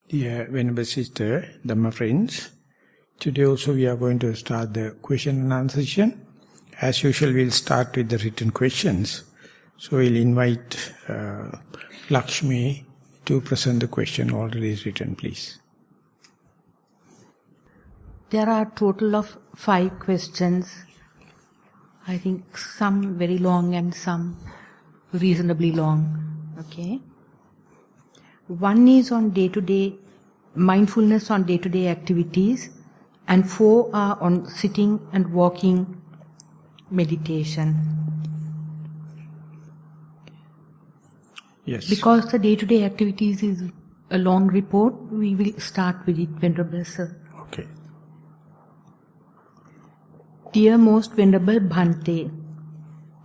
Dear Venerable Sister, Dhamma friends, today also we are going to start the question and answer session. As usual, we'll start with the written questions. So we'll invite Lakshmi to present the question already written, please. There are a total of 5 questions. I think some very long and some reasonably long. Okay. One is on day-to-day mindfulness on day-to-day activities, and 4 are on sitting and walking meditation. Yes. Because the day-to-day activities is a long report, we will start with it, Venerable Sir. Okay. Dear Most Venerable Bhante,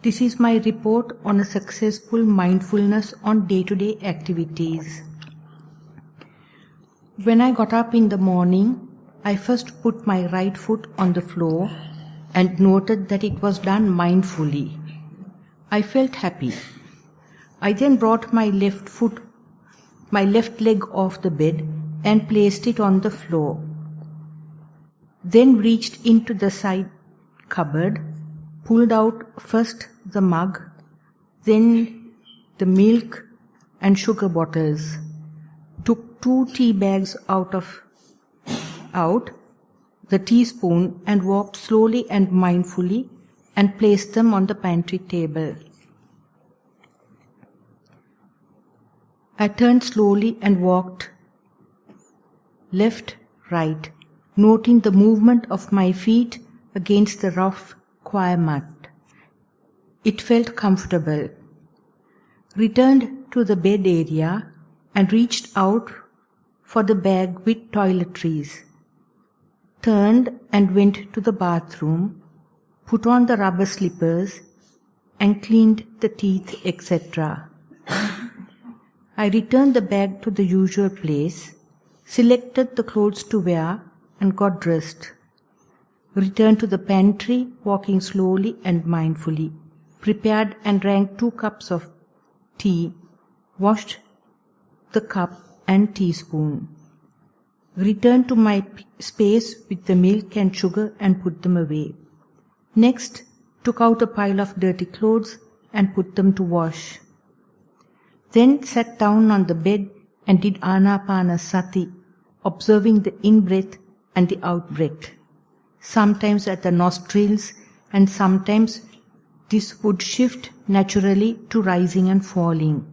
this is my report on a successful mindfulness on day-to-day activities. When I got up in the morning, I first put my right foot on the floor and noted that it was done mindfully. I felt happy. I then brought my left leg off the bed and placed it on the floor. Then reached into the side cupboard, pulled out first the mug, then the milk and sugar bottles, took 2 tea bags out, the teaspoon, and walked slowly and mindfully and placed them on the pantry table. I turned slowly and walked left, right, noting the movement of my feet against the rough choir mat. It felt comfortable. Returned to the bed area and reached out for the bag with toiletries. Turned and went to the bathroom, put on the rubber slippers and cleaned the teeth, etc. I returned the bag to the usual place, selected the clothes to wear and got dressed. Returned to the pantry, walking slowly and mindfully, prepared and drank 2 cups of tea, washed the cup and teaspoon. Returned to my space with the milk and sugar and put them away. Next, took out a pile of dirty clothes and put them to wash. Then sat down on the bed and did Anapanasati, observing the in-breath and the out-breath. Sometimes at the nostrils, and sometimes this would shift naturally to rising and falling.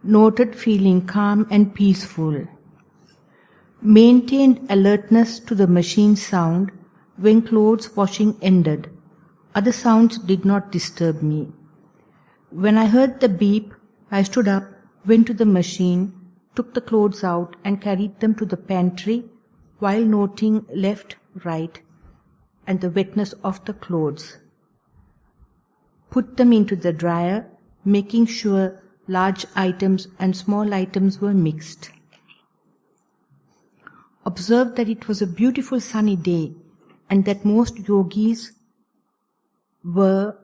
Noted feeling calm and peaceful. Maintained alertness to the machine sound when clothes washing ended. Other sounds did not disturb me. When I heard the beep, I stood up, went to the machine, took the clothes out and carried them to the pantry while noting left, right, and the wetness of the clothes. Put them into the dryer, making sure large items and small items were mixed. Observed that it was a beautiful sunny day and that most yogis were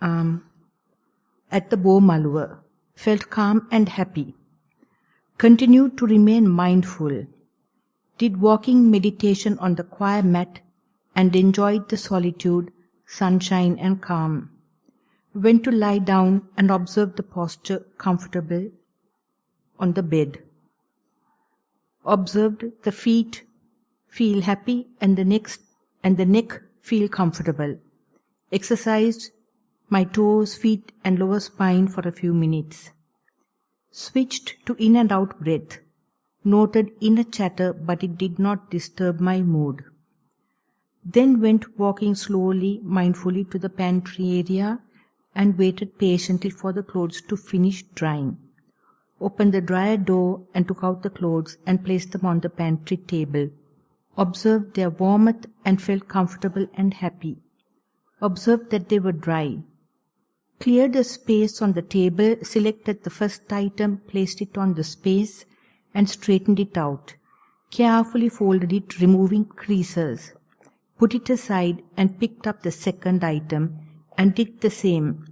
at the Bomalua. Felt calm and happy. Continued to remain mindful. Did walking meditation on the choir mat and enjoyed the solitude, sunshine and calm. Went to lie down and observed the posture comfortable on the bed. Observed the feet feel happy and the neck feel comfortable. Exercised my toes, feet and lower spine for a few minutes. Switched to in and out breath. Noted inner chatter, but it did not disturb my mood. Then went walking slowly, mindfully to the pantry area and waited patiently for the clothes to finish drying. Opened the dryer door and took out the clothes and placed them on the pantry table. Observed their warmth and felt comfortable and happy. Observed that they were dry. Cleared a space on the table, selected the first item, placed it on the space and straightened it out. Carefully folded it, removing creases. Put it aside and picked up the second item and did the same.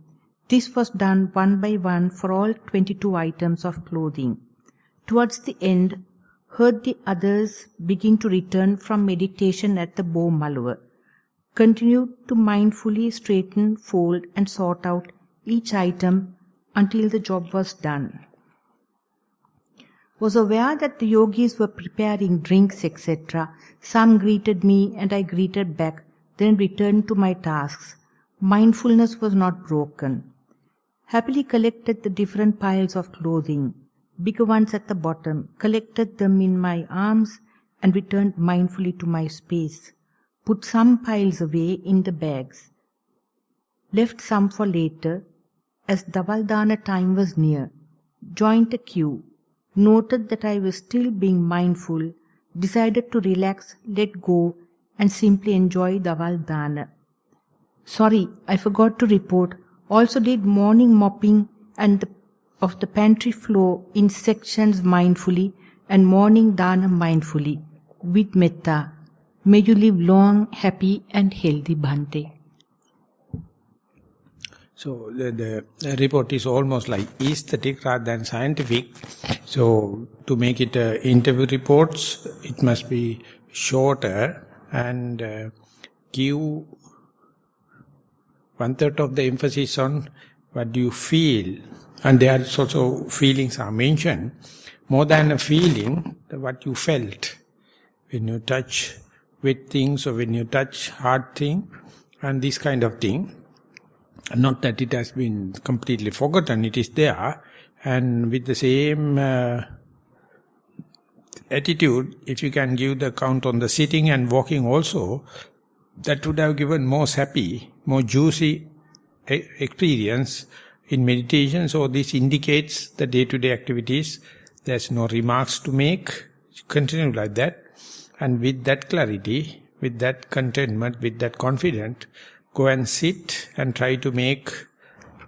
This was done one by one for all 22 items of clothing. Towards the end, heard the others begin to return from meditation at the bow malur. Continued to mindfully straighten, fold and sort out each item until the job was done. Was aware that the yogis were preparing drinks, etc. Some greeted me and I greeted back, then returned to my tasks. Mindfulness was not broken. Happily collected the different piles of clothing, bigger ones at the bottom, collected them in my arms and returned mindfully to my space. Put some piles away in the bags. Left some for later, as Davaldana time was near. Joined a queue. Noted that I was still being mindful. Decided to relax, let go, and simply enjoy Davaldana. Sorry, I forgot to report. Also did morning mopping and of the pantry floor in sections mindfully and morning dana mindfully with metta. May you live long, happy and healthy, Bhante. So the report is almost like aesthetic rather than scientific. So to make it interview reports, it must be shorter and give 1/3 of the emphasis on what do you feel. And there are also feelings are mentioned. More than a feeling, what you felt when you touch wet things or when you touch hard thing and this kind of thing. Not that it has been completely forgotten, it is there. And with the same attitude, if you can give the count on the sitting and walking also, that would have given more happy, more juicy experience in meditation. So this indicates the day-to-day activities. There's no remarks to make. Continue like that. And with that clarity, with that contentment, with that confidence, go and sit and try to make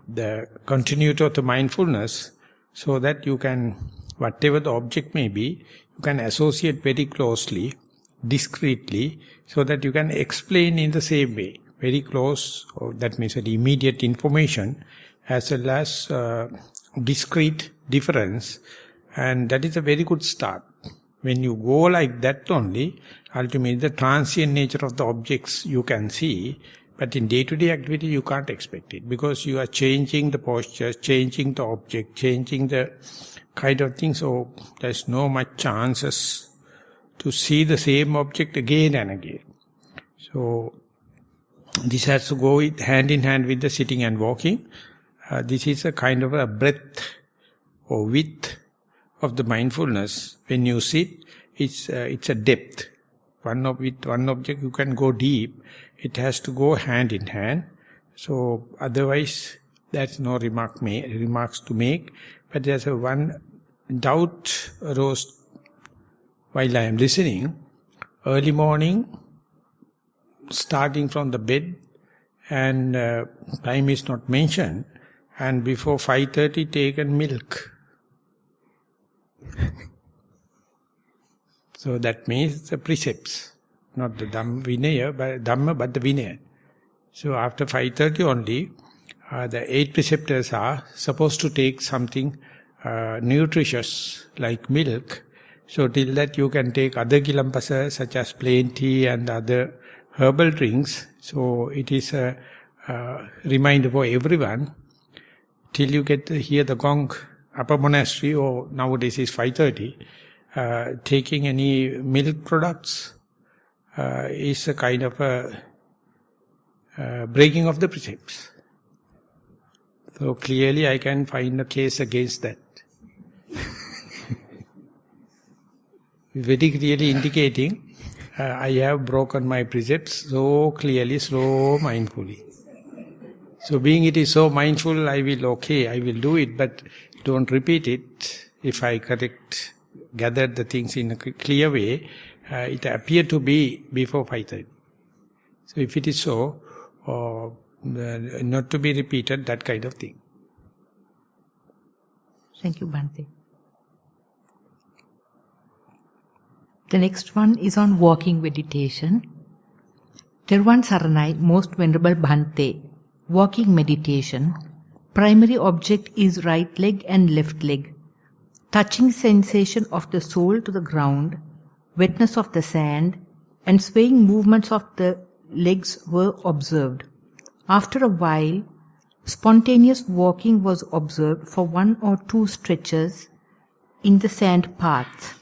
the continuity of the mindfulness so that you can, whatever the object may be, you can associate very closely, discreetly, so that you can explain in the same way. Very close, or that means an immediate information, as well as discrete difference. And that is a very good start. When you go like that only, ultimately the transient nature of the objects you can see, but in day-to-day activity you can't expect it, because you are changing the posture, changing the object, changing the kind of thing, so there's no much chances to see the same object again and again. So this has to go hand in hand with the sitting and walking. This is a kind of a breadth or width of the mindfulness. When you sit, it's a depth. With one object you can go deep. It has to go hand in hand. So otherwise there's no remarks to make. But there's a one doubt arose while I am listening. Early morning, starting from the bed, and time is not mentioned, and before 5:30 taken milk. So that means the precepts, not the Dhamma, but the Vinaya. So after 5:30 only, the 8 preceptors are supposed to take something nutritious like milk. So till that you can take other gilampasa such as plain tea and other herbal drinks. So it is a reminder for everyone. Till you get to hear the gong, upper monastery, or nowadays is 5:30, taking any milk products is a kind of a breaking of the precepts. So clearly I can find a case against that. Very clearly indicating I have broken my precepts so clearly, so mindfully. So being it is so mindful, I will do it, but don't repeat it. If I gather the things in a clear way, it appeared to be before 5:30. So if it is so, not to be repeated, that kind of thing. Thank you, Bhante. The next one is on walking meditation. Tirvan Saranai, Most Venerable Bhante, walking meditation. Primary object is right leg and left leg. Touching sensation of the sole to the ground, wetness of the sand, and swaying movements of the legs were observed. After a while, spontaneous walking was observed for 1 or 2 stretches in the sand path.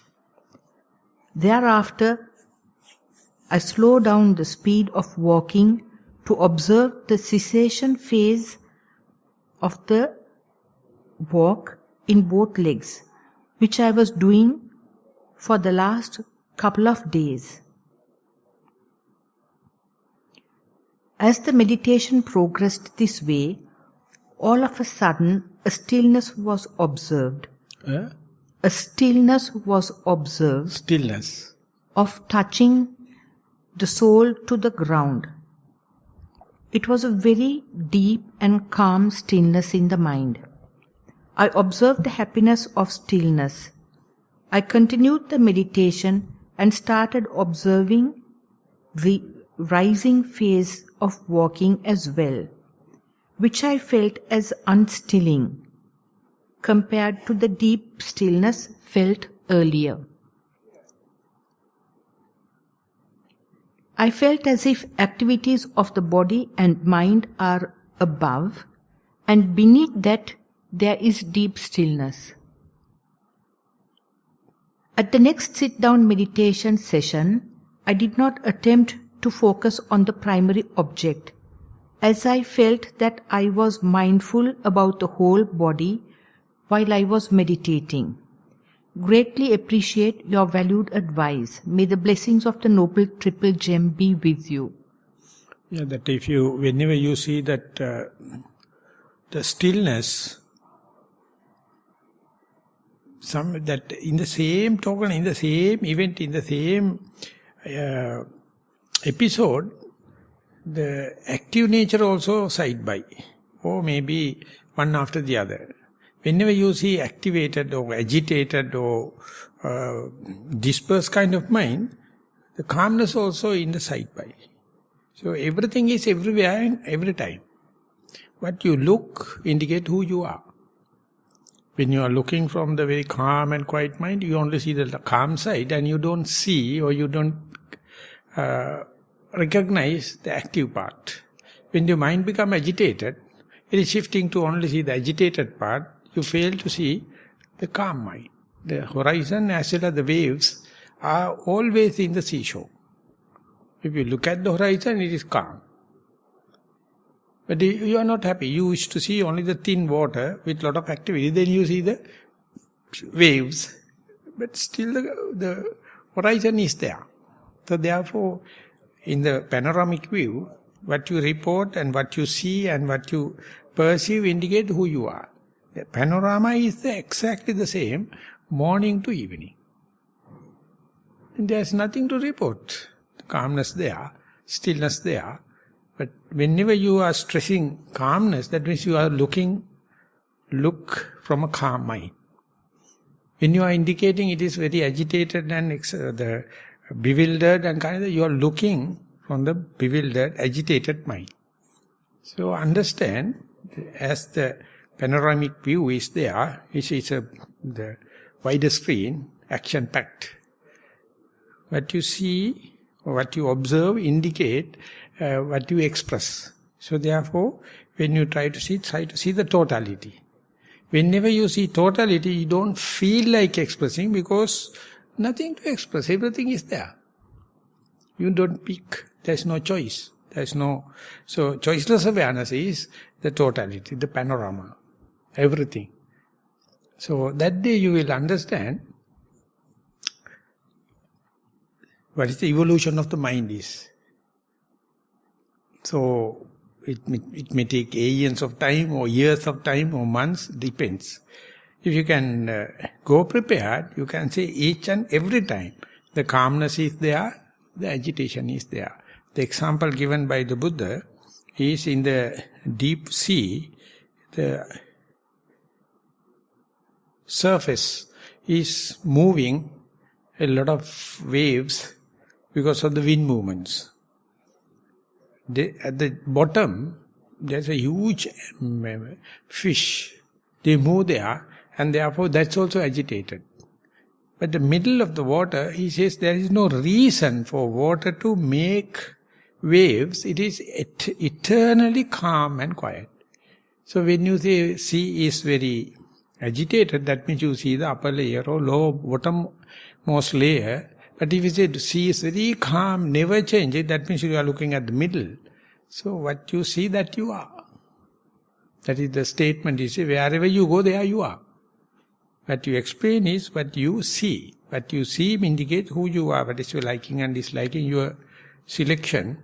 Thereafter, I slowed down the speed of walking to observe the cessation phase of the walk in both legs, which I was doing for the last couple of days. As the meditation progressed this way, all of a sudden a stillness was observed. A stillness was observed. Stillness. Of touching the sole to the ground. It was a very deep and calm stillness in the mind. I observed the happiness of stillness. I continued the meditation and started observing the rising phase of walking as well, which I felt as unstilling compared to the deep stillness felt earlier. I felt as if activities of the body and mind are above, and beneath that there is deep stillness. At the next sit-down meditation session, I did not attempt to focus on the primary object, as I felt that I was mindful about the whole body while I was meditating. Greatly appreciate your valued advice. May the blessings of the Noble Triple Gem be with you. Yeah, that whenever you see that the stillness, that in the same token, in the same event, in the same episode, the active nature also side by, or maybe one after the other. Whenever you see activated or agitated or dispersed kind of mind, the calmness also in the side by. So everything is everywhere and every time. What you look indicate who you are. When you are looking from the very calm and quiet mind, you only see the calm side and you don't see or you don't recognize the active part. When your mind becomes agitated, it is shifting to only see the agitated part. You fail to see the calm mind. The horizon as well as the waves are always in the seashore. If you look at the horizon, it is calm. But you are not happy. You wish to see only the thin water with lot of activity. Then you see the waves. But still the horizon is there. So therefore, in the panoramic view, what you report and what you see and what you perceive indicate who you are. The panorama is exactly the same, morning to evening. And there's nothing to report. Calmness there, stillness there. But whenever you are stressing calmness, that means you are look from a calm mind. When you are indicating it is very agitated and the bewildered and kind of, you are looking from the bewildered, agitated mind. So understand, as the panoramic view is there, which is the wider screen, action-packed. What you see, or what you observe indicate what you express. So therefore, when you try to see the totality. Whenever you see totality, you don't feel like expressing because nothing to express, everything is there. You don't pick, there's no choice. So choiceless awareness is the totality, the panorama, everything. So that day you will understand what is the evolution of the mind is. So it may take aeons of time or years of time or months, depends. If you can go prepared, you can say each and every time the calmness is there, the agitation is there. The example given by the Buddha is in the deep sea, the surface is moving a lot of waves because of the wind movements. At the bottom, there's a huge fish. They move there, and therefore that's also agitated. But the middle of the water, he says there is no reason for water to make waves. It is eternally calm and quiet. So when you say sea is very agitated, that means you see the upper layer or lower bottommost layer. But if you say the sea is very calm, never changes, that means you are looking at the middle. So what you see, that you are. That is the statement you say, wherever you go, there you are. What you explain is what you see. What you see indicates who you are, what is your liking and disliking, your selection.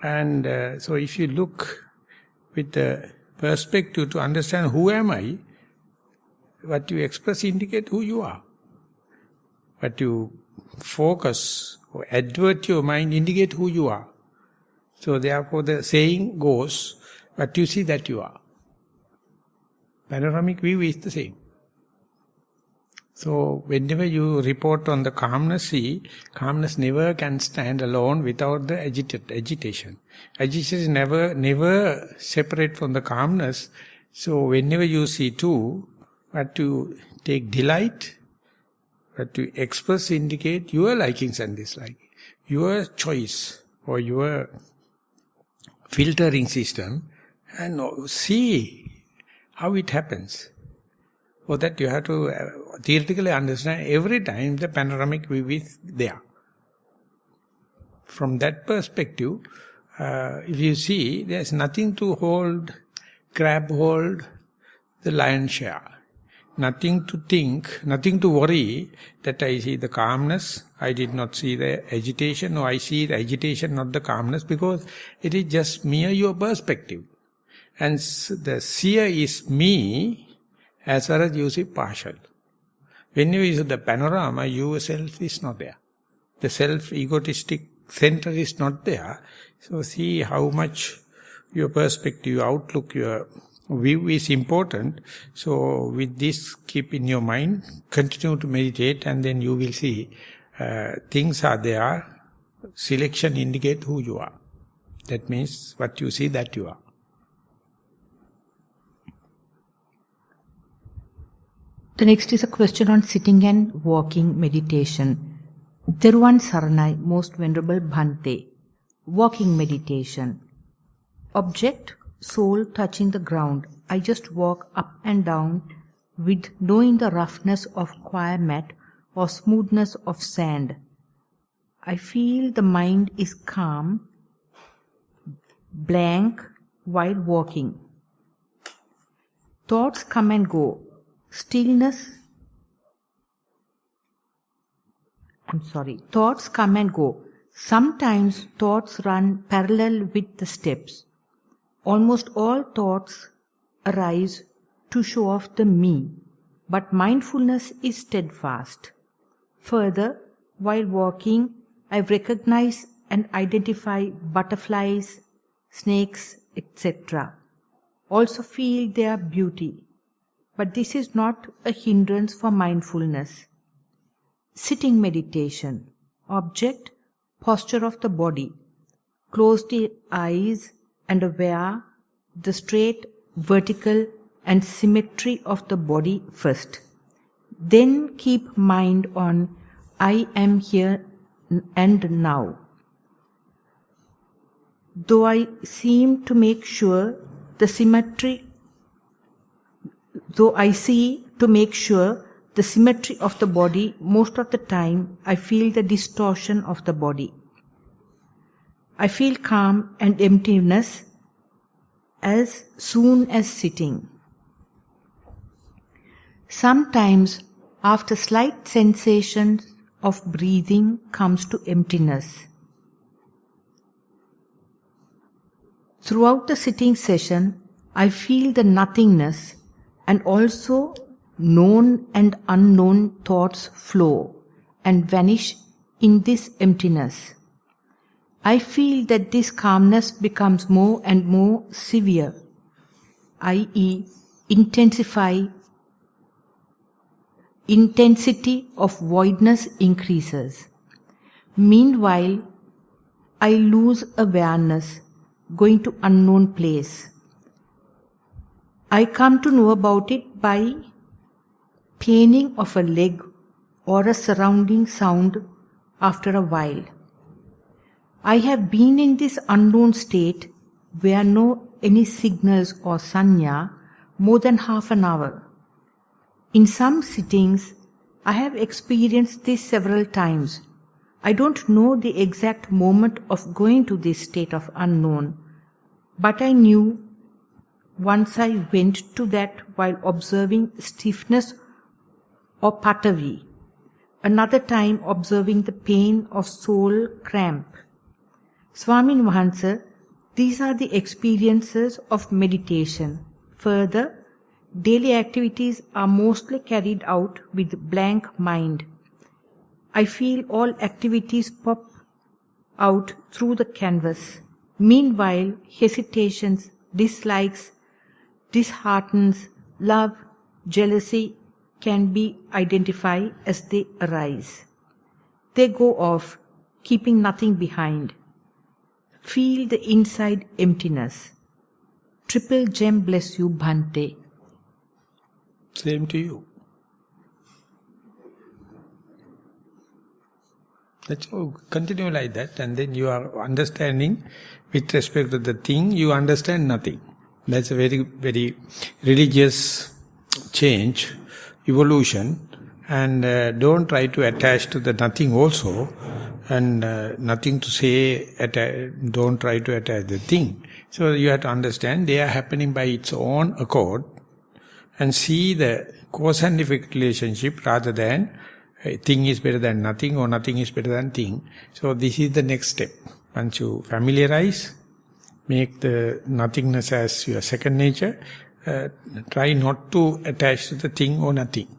And so if you look with the perspective to understand who am I, what you express indicate who you are. What you focus or advert your mind indicate who you are. So therefore the saying goes, what you see, that you are. Panoramic view is the same. So whenever you report on the calmness sea, calmness never can stand alone without the agitation. Agitation is never separate from the calmness. So whenever you see two, what you take delight, what you express indicate your likings and dislikings, your choice or your filtering system, and see how it happens. For that you have to theoretically understand every time the panoramic view is there. From that perspective, if you see, there's nothing to grab hold the lion's share. Nothing to think, nothing to worry that I see the calmness, I did not see the agitation, or I see the agitation, not the calmness, because it is just mere your perspective. And the seer is me, as far as you see partial. Whenever you see the panorama, yourself is not there. The self-egotistic center is not there. So see how much your perspective, your outlook, your view is important. So with this, keep in your mind, continue to meditate, and then you will see things are there. Selection indicate who you are. That means what you see, that you are. The next is a question on sitting and walking meditation. Theruvan Saranai, Most Venerable Bhante. Walking meditation. Object, soul touching the ground. I just walk up and down with knowing the roughness of choir mat or smoothness of sand. I feel the mind is calm, blank while walking. Thoughts come and go. Thoughts come and go. Sometimes thoughts run parallel with the steps. Almost all thoughts arise to show off the me, but mindfulness is steadfast. Further, while walking, I recognize and identify butterflies, snakes, etc. Also feel their beauty. But this is not a hindrance for mindfulness. Sitting meditation. Object, posture of the body. Close the eyes and aware the straight, vertical and symmetry of the body first. Then keep mind on I am here and now. Though I see to make sure the symmetry of the body, most of the time I feel the distortion of the body. I feel calm and emptiness as soon as sitting. Sometimes after slight sensation of breathing comes to emptiness. Throughout the sitting session, I feel the nothingness, and also known and unknown thoughts flow and vanish in this emptiness. I feel that this calmness becomes more and more severe, i.e., intensity of voidness increases. Meanwhile, I lose awareness, going to unknown place. I come to know about it by paining of a leg or a surrounding sound after a while. I have been in this unknown state where no any signals or sanya more than half an hour. In some sittings, I have experienced this several times. I don't know the exact moment of going to this state of unknown, but I knew once I went to that while observing stiffness or patavi, another time observing the pain of soul cramp. Swamin Wahansa, these are the experiences of meditation. Further, daily activities are mostly carried out with blank mind. I feel all activities pop out through the canvas. Meanwhile, hesitations, dislikes, disheartens, love, jealousy can be identified as they arise. They go off, keeping nothing behind. Feel the inside emptiness. Triple gem bless you, Bhante. Same to you. That's all. Continue like that, and then you are understanding with respect to the thing, you understand nothing. That's a very, very religious change, evolution, and don't try to attach to the nothing also, and nothing to say, don't try to attach the thing. So you have to understand they are happening by its own accord, and see the cause and effect relationship rather than thing is better than nothing or nothing is better than thing. So this is the next step. Once you familiarize, make the nothingness as your second nature, try not to attach to the thing or nothing.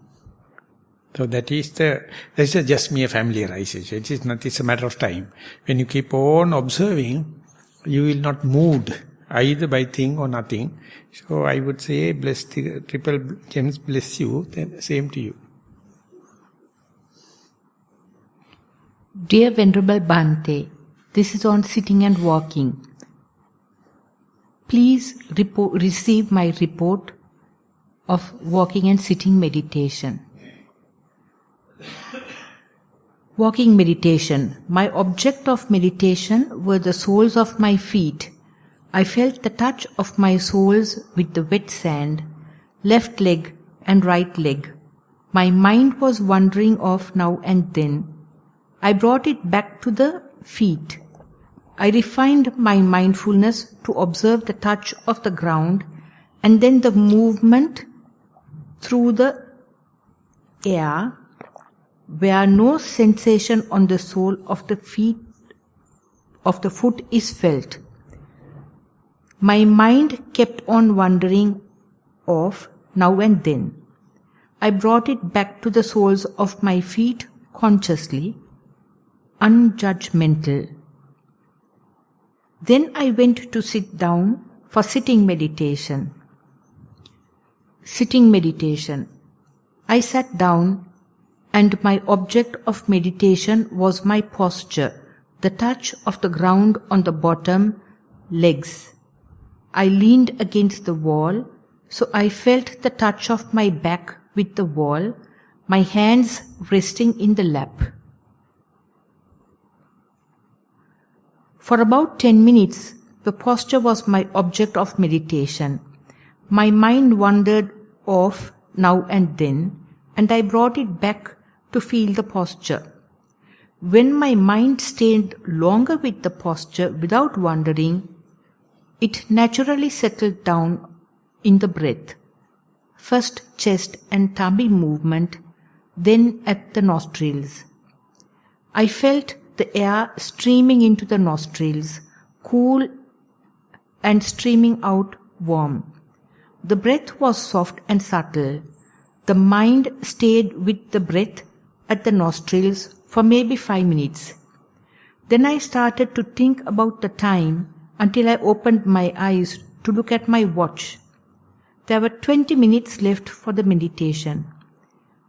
So that's just mere familiarization. It is not, it's a matter of time. When you keep on observing, you will not moved either by thing or nothing. So I would say, bless the triple gems, bless you, then same to you. Dear Venerable Bhante, this is on sitting and walking. Please receive my report of walking and sitting meditation. Walking meditation. My object of meditation were the soles of my feet. I felt the touch of my soles with the wet sand, left leg and right leg. My mind was wandering off now and then. I brought it back to the feet. I refined my mindfulness to observe the touch of the ground and then the movement through the air where no sensation on the sole of the foot is felt. My mind kept on wandering off now and then. I brought it back to the soles of my feet consciously, unjudgmental. Then I went to sit down for sitting meditation. Sitting meditation. I sat down and my object of meditation was my posture, the touch of the ground on the bottom legs. I leaned against the wall, so I felt the touch of my back with the wall, my hands resting in the lap. For about 10 minutes, the posture was my object of meditation. My mind wandered off now and then, and I brought it back to feel the posture. When my mind stayed longer with the posture without wandering, it naturally settled down in the breath. First chest and tummy movement, then at the nostrils. I felt the air streaming into the nostrils, cool and streaming out warm. The breath was soft and subtle. The mind stayed with the breath at the nostrils for maybe 5 minutes. Then I started to think about the time until I opened my eyes to look at my watch. There were 20 minutes left for the meditation.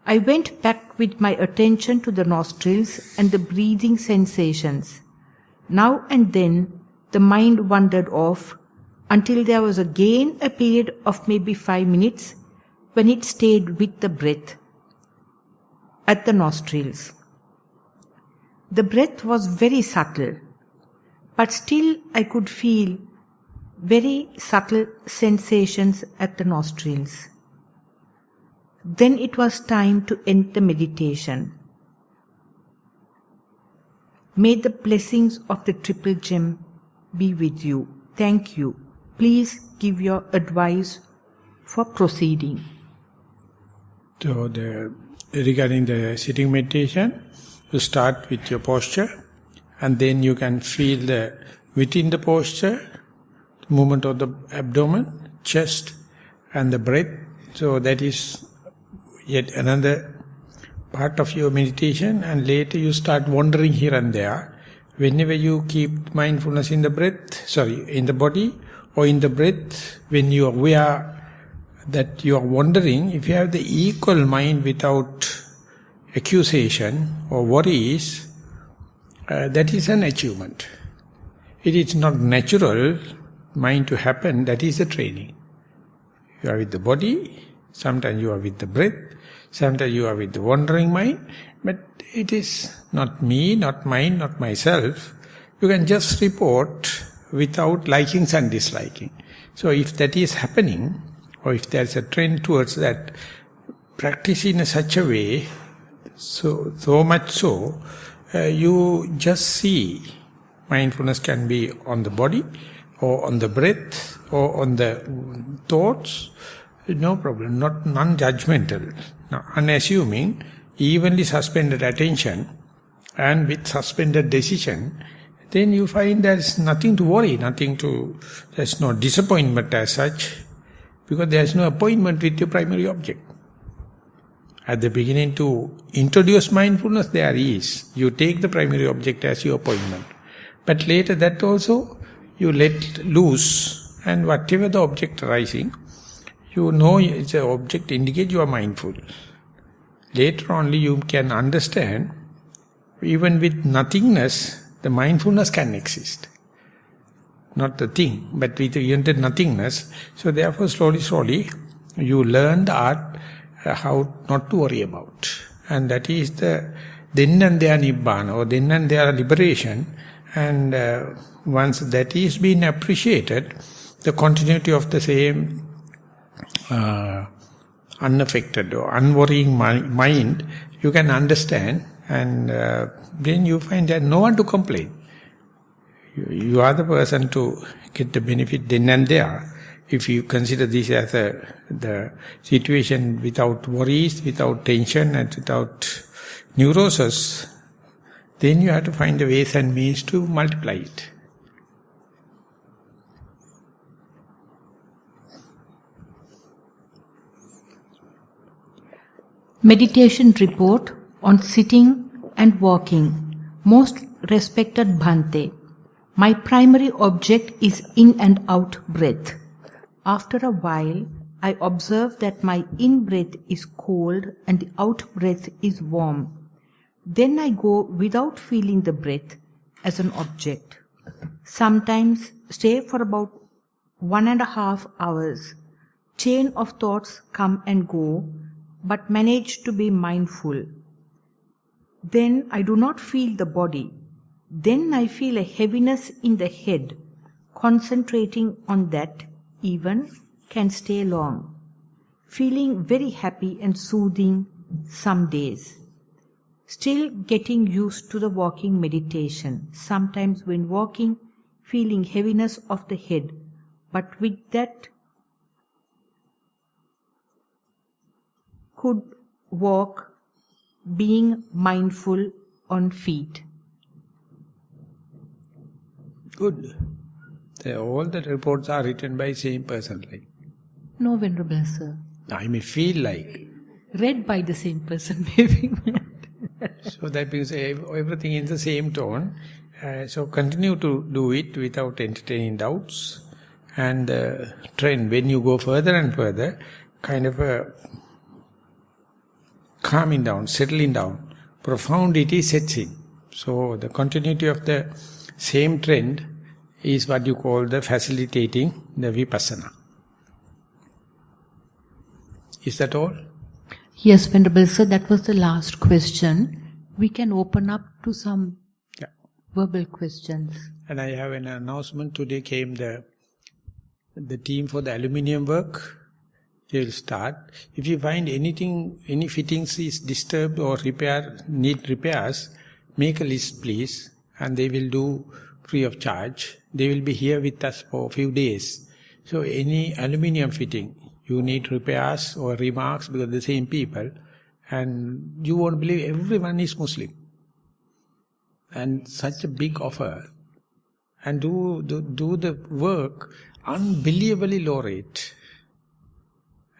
I went back with my attention to the nostrils and the breathing sensations. Now and then the mind wandered off, until there was again a period of maybe 5 minutes when it stayed with the breath at the nostrils. The breath was very subtle, but still I could feel very subtle sensations at the nostrils. Then it was time to end the meditation. May the blessings of the Triple Gem be with you. Thank you. Please give your advice for proceeding. So regarding the sitting meditation, you start with your posture, and then you can feel within the posture, the movement of the abdomen, chest, and the breath. So that is yet another part of your meditation, and later you start wandering here and there. Whenever you keep mindfulness in the breath, in the body or in the breath, when you are aware that you are wandering, if you have the equal mind without accusation or worries, that is an achievement. It is not natural mind to happen, that is a training. You are with the body, sometimes you are with the breath, sometimes you are with the wandering mind, but it is not me, not mine, not myself. You can just report without likings and disliking. So if that is happening, or if there is a trend towards that, practice in such a way, so much so, you just see mindfulness can be on the body, or on the breath, or on the thoughts, no problem, non-judgmental, unassuming, evenly suspended attention, and with suspended decision, then you find there is nothing to worry, there is no disappointment as such, because there is no appointment with your primary object. At the beginning to introduce mindfulness, there is. You take the primary object as your appointment. But later that also you let loose, and whatever the object arising, you know it's an object indicate you are mindful. Later only you can understand, even with nothingness, the mindfulness can exist. Not the thing, but with the nothingness. So therefore slowly, you learn the art how not to worry about. And that is the then and there Nibbana, or then and there liberation. And once that is being appreciated, the continuity of the same unaffected or unworrying mind, you can understand, and then you find that no one to complain. You are the person to get the benefit then and there. If you consider this as the situation without worries, without tension, and without neurosis, then you have to find the ways and means to multiply it. Meditation report on sitting and walking. Most respected Bhante, my primary object is in and out breath. After a while, I observe that my in-breath is cold and the out-breath is warm. Then I go without feeling the breath as an object. Sometimes stay for about 1.5 hours. Chain of thoughts come and go, but manage to be mindful. Then I do not feel the body. Then I feel a heaviness in the head. Concentrating on that even can stay long. Feeling very happy and soothing some days. Still getting used to the walking meditation. Sometimes when walking, feeling heaviness of the head, but with that could walk being mindful on feet. Good. All the reports are written by same person, like. No, Venerable Sir. I may feel like. Read by the same person, maybe. So that means everything in the same tone. So continue to do it without entertaining doubts. And the trend, when you go further and further, kind of a calming down, settling down, profundity sets in. So the continuity of the same trend is what you call the facilitating the vipassana. Is that all? Yes, Venerable Sir, that was the last question. We can open up to some verbal questions. And I have an announcement. Today came the team for the aluminium work. They will start. If you find anything, any fittings is disturbed or need repairs, make a list please, and they will do free of charge. They will be here with us for a few days. So any aluminium fitting, you need repairs or remarks because the same people, and you won't believe everyone is Muslim. And such a big offer, and do the work unbelievably low rate.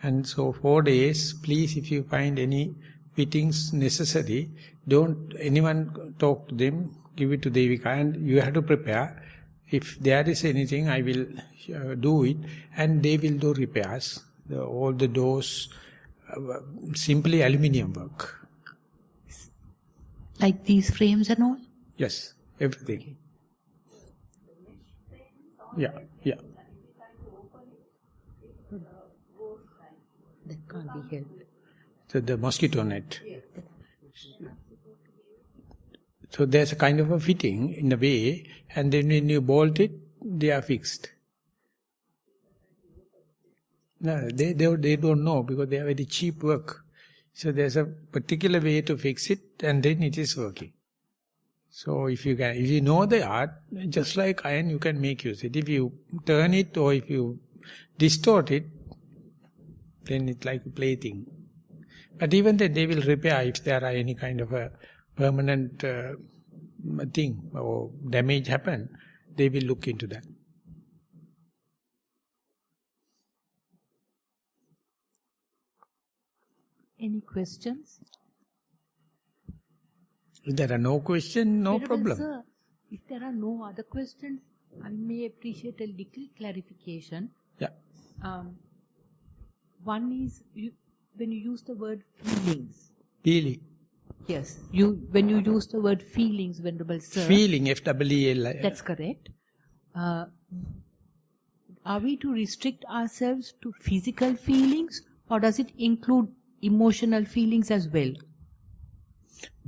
And so 4 days, please, if you find any fittings necessary, don't anyone talk to them, give it to Devika, and you have to prepare. If there is anything, I will do it, and they will do repairs. All the doors, simply aluminium work. Like these frames and all? Yes, everything. Yeah. That can't be helped. So the mosquito net. So there's a kind of a fitting in a way, and then when you bolt it, they are fixed. No, they don't know because they are very cheap work. So there's a particular way to fix it, and then it is working. So if you know the art, just like iron, you can make use of it. If you turn it or if you distort it, then it's like a plaything. But even then they will repair if there are any kind of a permanent thing or damage happen, they will look into that. Any questions? If there are no questions, no problem. Sir, if there are no other questions, I may appreciate a little clarification. Yeah. One is when you use the word feelings. Feeling. Yes. When you use the word feelings, Venerable Sir. Feeling, F-E-E-L. That's correct. Are we to restrict ourselves to physical feelings, or does it include emotional feelings as well?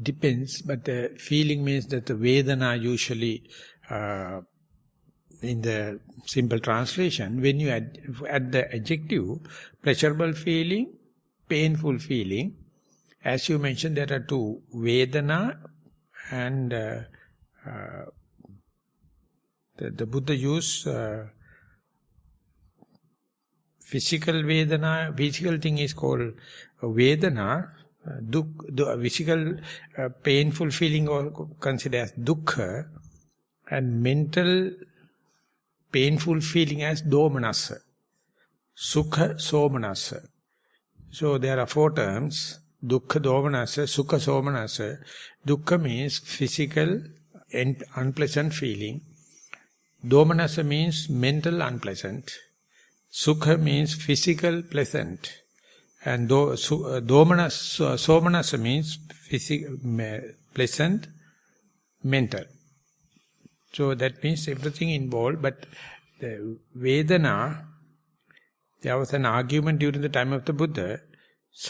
Depends, but the feeling means that the Vedana usually, in the simple translation, when you add the adjective, pleasurable feeling, painful feeling, as you mentioned, there are two, Vedana and the Buddha used physical Vedana, physical thing is called Vedana, the physical painful feeling or considered as dukkha, and mental painful feeling as domanassa, sukha, somanassa. So there are 4 terms, dukkha, domanassa, sukha, somanassa. Dukkha means physical and unpleasant feeling. Domanassa means mental unpleasant. Sukha means physical pleasant. And somanassa means physical, pleasant, mental. So that means everything involved, but the Vedana, there was an argument during the time of the Buddha,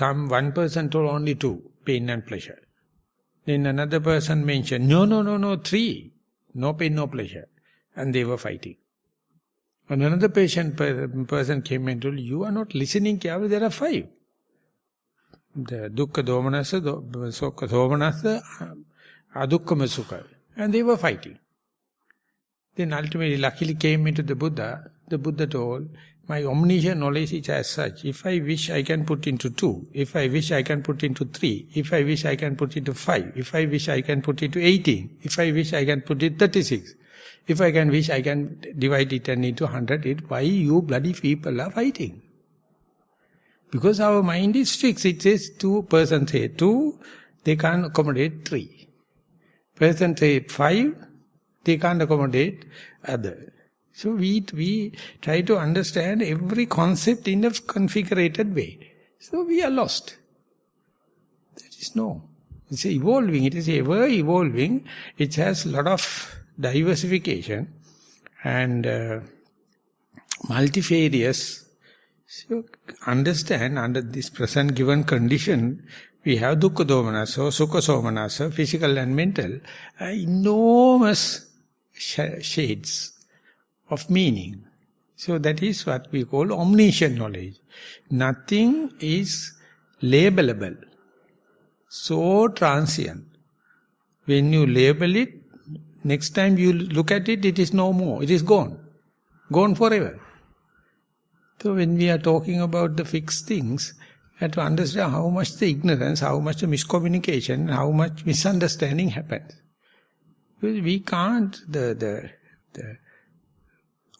one person told only 2, pain and pleasure. Then another person mentioned, no, 3, no pain, no pleasure. And they were fighting. And another person came and told, you are not listening carefully, there are 5. The dukkha, domanassa, sukha, somanassa, adukkama sukha. And they were fighting. Then ultimately, luckily came into the Buddha told, my omniscient knowledge is as such. If I wish, I can put into 2. If I wish, I can put into 3. If I wish, I can put into 5. If I wish, I can put into 18. If I wish, I can put it 36. If I can wish, I can divide it and into 100. Why you bloody people are fighting? Because our mind is fixed. It says 2, person say 2, they can't accommodate 3. Person say 5, they can't accommodate other. So we try to understand every concept in a configurated way. So we are lost. There is no. It's evolving. It is ever evolving. It has a lot of diversification. and multifarious. So understand, under this present given condition, we have dukkha domanassa, sukha somanassa, physical and mental, enormous shades of meaning. So that is what we call omniscient knowledge. Nothing is labelable, so transient. When you label it, next time you look at it, it is no more, it is gone. Gone forever. So when we are talking about the fixed things, we have to understand how much the ignorance, how much the miscommunication, how much misunderstanding happens. Because we can't, the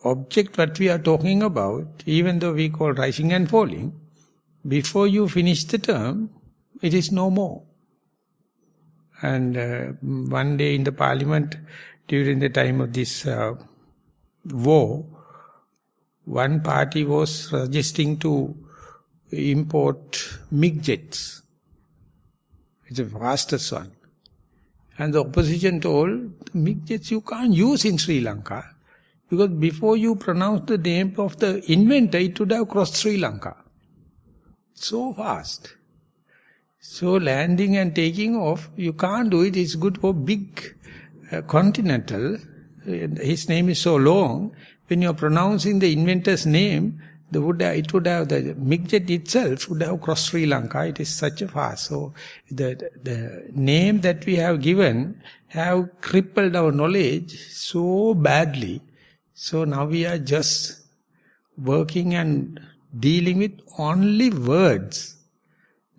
object what we are talking about, even though we call rising and falling, before you finish the term, it is no more. And one day in the parliament, during the time of this war, one party was suggesting to import MiG jets. It's the fastest one. And the opposition told, MiG jets you can't use in Sri Lanka, because before you pronounce the name of the inventor, it would have crossed Sri Lanka. So fast. So landing and taking off, you can't do it. It's good for big continental. His name is so long. When you are pronouncing the inventor's name, it would have the MiG jet itself would have crossed Sri Lanka. It is such a fast. So the name that we have given have crippled our knowledge so badly. So now we are just working and dealing with only words,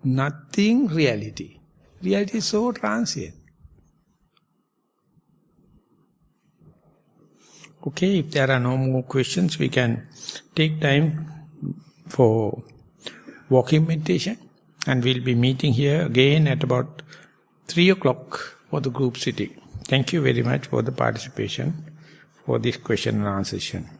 nothing reality. Reality is so transient. Okay, if there are no more questions, we can take time for walking meditation. And we'll be meeting here again at about 3 o'clock for the group sitting. Thank you very much for the participation for this question and answer session.